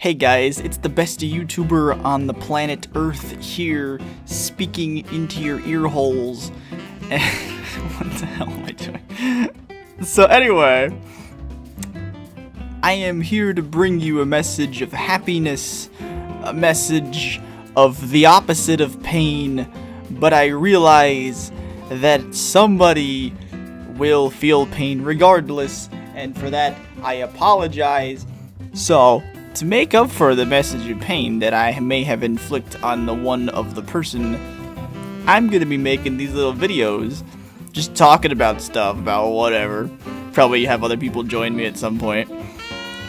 Hey guys, it's the best YouTuber on the planet Earth here, speaking into your ear holes. What the hell am I doing? So anyway, I am here to bring you a message of happiness, a message of the opposite of pain, but I realize that somebody will feel pain regardless, and for that I apologize. So, to make up for the message of pain that I may have inflicted on the one of the person, I'm gonna be making these little videos, just talking about stuff, about whatever. Probably have other people join me at some point,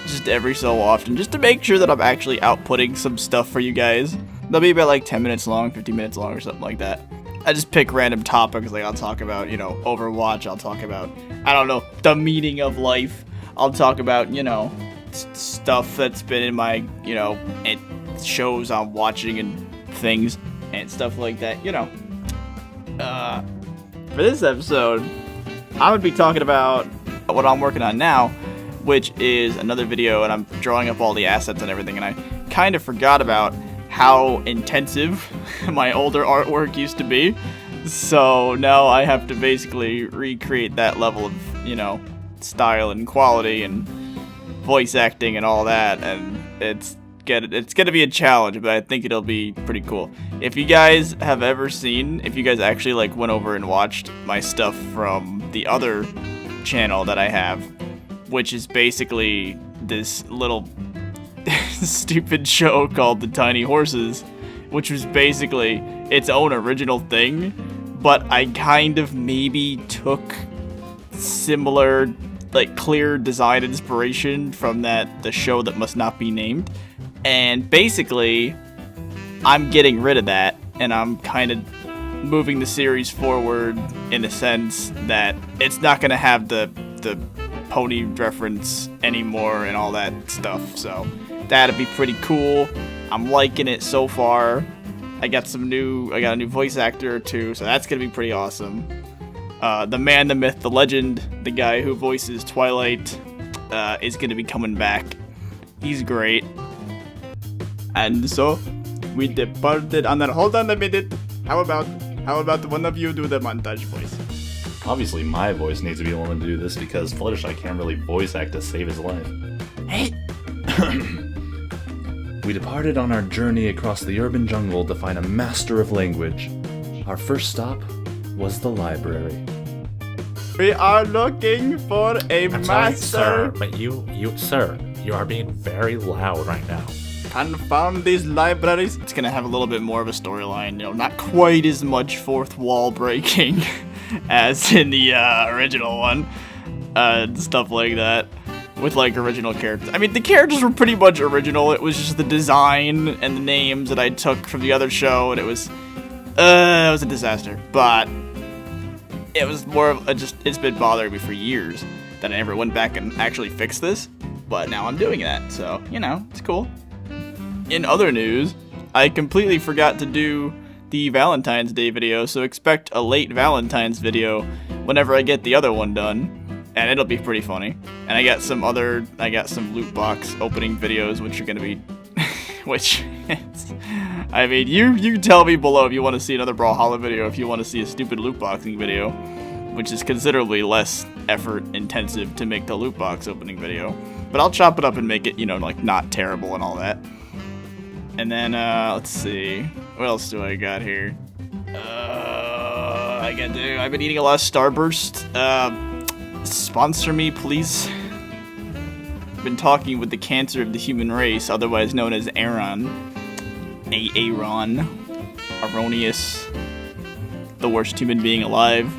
just every so often, just to make sure that I'm actually outputting some stuff for you guys. They'll be about like 10 minutes long, 15 minutes long, or something like that. I just pick random topics, like I'll talk about, Overwatch, I'll talk about, I don't know, the meaning of life. I'll talk about, stuff that's been in my, shows I'm watching and things and stuff like that, For this episode, I'm going to be talking about what I'm working on now, which is another video, and I'm drawing up all the assets and everything, and I kind of forgot about how intensive my older artwork used to be, so now I have to basically recreate that level of, style and quality and voice acting and all that, and it's gonna be a challenge, but I think it'll be pretty cool. If you guys have ever seen, if you guys actually went over and watched my stuff from the other channel that I have, which is basically this little stupid show called The Tiny Horses, which was basically its own original thing, but I kind of maybe took similar clear design inspiration from the show that must not be named, and basically I'm getting rid of that, and I'm kind of moving the series forward in the sense that it's not going to have the pony reference anymore and all that stuff, so that'd be pretty cool. I'm liking it so far. I got a new voice actor or two, so that's gonna be pretty awesome. The man, the myth, the legend, the guy who voices Twilight, is gonna be coming back. He's great. And so, we departed on that. Hold on a minute. How about one of you do the montage voice? Obviously, my voice needs to be the one to do this because Fluttershy can't really voice act to save his life. Hey! We departed on our journey across the urban jungle to find a master of language. Our first stop was the library. We are looking for a I'm master. sorry, sir, but sir, you are being very loud right now. Confound these libraries. It's gonna have a little bit more of a storyline, not quite as much fourth wall breaking as in the original one, and stuff like that, with original characters. I mean, the characters were pretty much original. It was just the design and the names that I took from the other show, and it was a disaster. But it was more of it's been bothering me for years that I never went back and actually fixed this, but now I'm doing that, so, it's cool. In other news, I completely forgot to do the Valentine's Day video, so expect a late Valentine's video whenever I get the other one done, and it'll be pretty funny. And I got some loot box opening videos, which are gonna be, I mean, you tell me below if you want to see another Brawlhalla video, if you want to see a stupid loot boxing video, which is considerably less effort intensive to make the loot box opening video. But I'll chop it up and make it, not terrible and all that. And then, let's see, what else do I got here? I've been eating a lot of Starburst. Sponsor me, please. I've been talking with the cancer of the human race, otherwise known as Aaron. Aronius. The worst human being alive.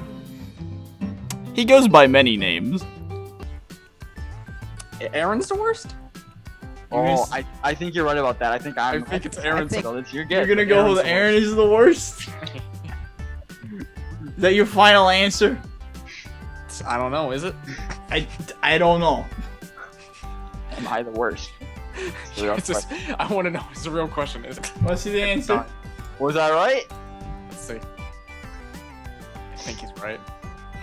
He goes by many names. Aaron's the worst? Oh, I think you're right about that. I think it's Aaron's. You're good. You're gonna go with Aaron is the worst? Is that your final answer? I don't know, is it? I don't know. Am I the worst? I want to know. It's a real question. Is it? Wanna see the answer? Was I right? Let's see. I think he's right.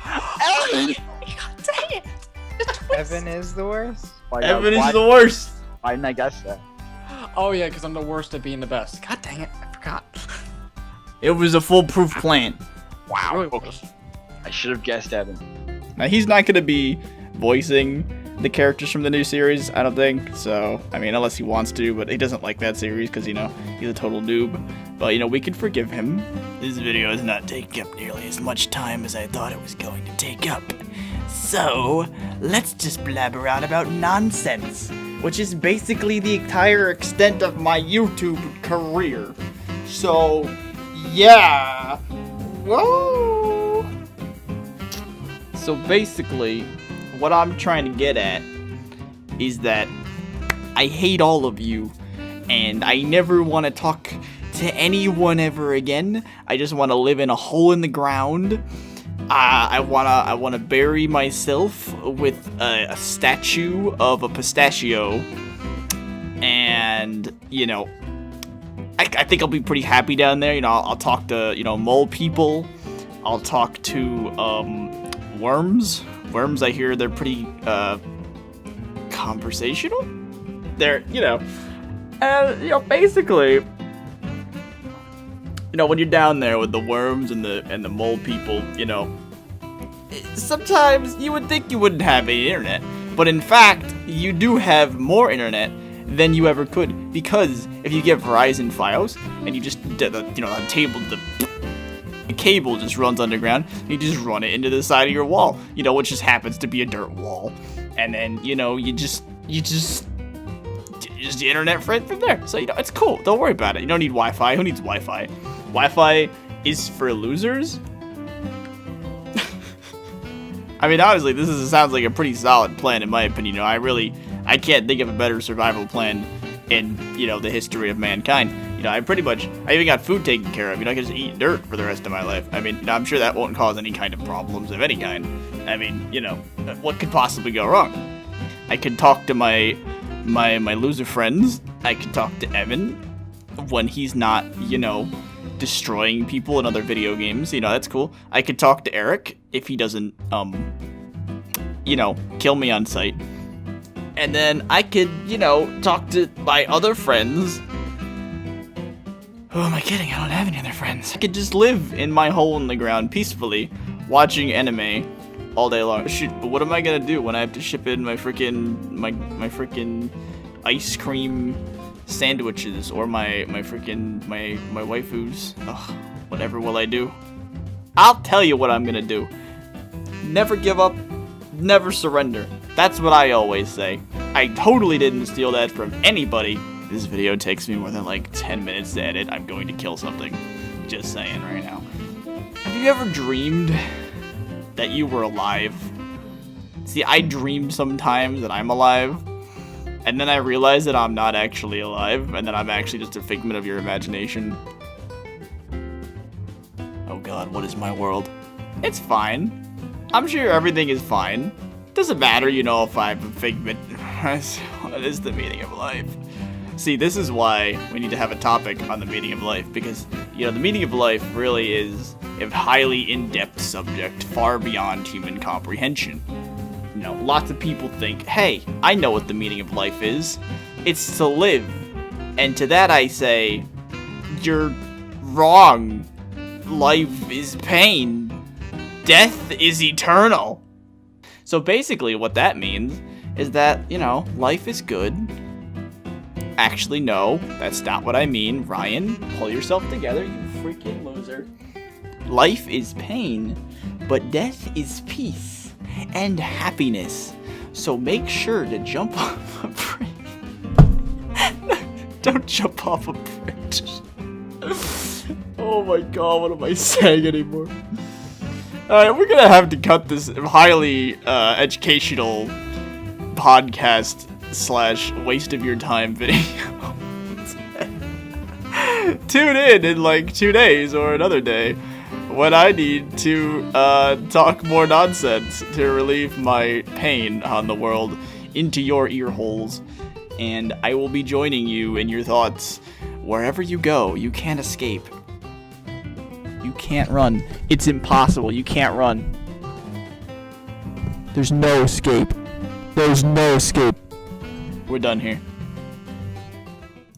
Aaron! God dang it! Evan is the worst? Evan is the worst. Why didn't I guess that? Oh yeah, because I'm the worst at being the best. God dang it, I forgot. It was a foolproof plan. Wow. Really was. I should have guessed Evan. Now, he's not going to be voicing the characters from the new series, I don't think. So, I mean, unless he wants to, but he doesn't like that series because, he's a total noob. But, we can forgive him. This video is not taking up nearly as much time as I thought it was going to take up. So, let's just blabber on about nonsense, which is basically the entire extent of my YouTube career. So, yeah. Whoa. So basically, what I'm trying to get at is that I hate all of you, and I never want to talk to anyone ever again. I just want to live in a hole in the ground. I wanna bury myself with a statue of a pistachio, and I think I'll be pretty happy down there. I'll talk to mole people. I'll talk to worms. Worms, I hear they're pretty conversational. They're basically, when you're down there with the worms and the mole people, sometimes you would think you wouldn't have any internet, but in fact, you do have more internet than you ever could, because if you get Verizon Fios and you just the cable just runs underground, you just run it into the side of your wall, which just happens to be a dirt wall, and then you just the internet right from there. So it's cool. Don't worry about it. You don't need Wi-Fi. Who needs Wi-Fi? Wi-Fi is for losers. I mean, honestly, sounds like a pretty solid plan in my opinion. I can't think of a better survival plan in the history of mankind. I even got food taken care of. I can just eat dirt for the rest of my life. I mean, I'm sure that won't cause any kind of problems of any kind. I mean, what could possibly go wrong? I could talk to my loser friends. I could talk to Evan when he's not, destroying people in other video games. That's cool. I could talk to Eric if he doesn't, kill me on sight. And then I could, talk to my other friends. Who am I kidding? I don't have any other friends. I could just live in my hole in the ground peacefully, watching anime all day long. Shoot, but what am I gonna do when I have to ship in my freaking ice cream sandwiches or my waifus? Ugh, whatever will I do? I'll tell you what I'm gonna do. Never give up, never surrender. That's what I always say. I totally didn't steal that from anybody. This video takes me more than 10 minutes to edit. I'm going to kill something. Just saying right now. Have you ever dreamed that you were alive? See, I dream sometimes that I'm alive, and then I realize that I'm not actually alive, and that I'm actually just a figment of your imagination. Oh god, what is my world? It's fine. I'm sure everything is fine. Doesn't matter, if I'm a figment. What is the meaning of life? See, this is why we need to have a topic on the meaning of life, because, the meaning of life really is a highly in-depth subject, far beyond human comprehension. Lots of people think, hey, I know what the meaning of life is. It's to live. And to that I say, you're wrong. Life is pain. Death is eternal. So basically what that means is that, life is good. Actually, no, that's not what I mean. Ryan, pull yourself together, you freaking loser. Life is pain, but death is peace and happiness. So make sure to jump off a bridge. Don't jump off a bridge. Oh my god, what am I saying anymore? Alright, we're gonna have to cut this highly educational podcast / waste of your time video. Tune in 2 days or another day when I need to talk more nonsense to relieve my pain on the world into your ear holes, and I will be joining you in your thoughts. Wherever you go, you can't escape. You can't run. It's impossible. You can't run. There's no escape. There's no escape. We're done here.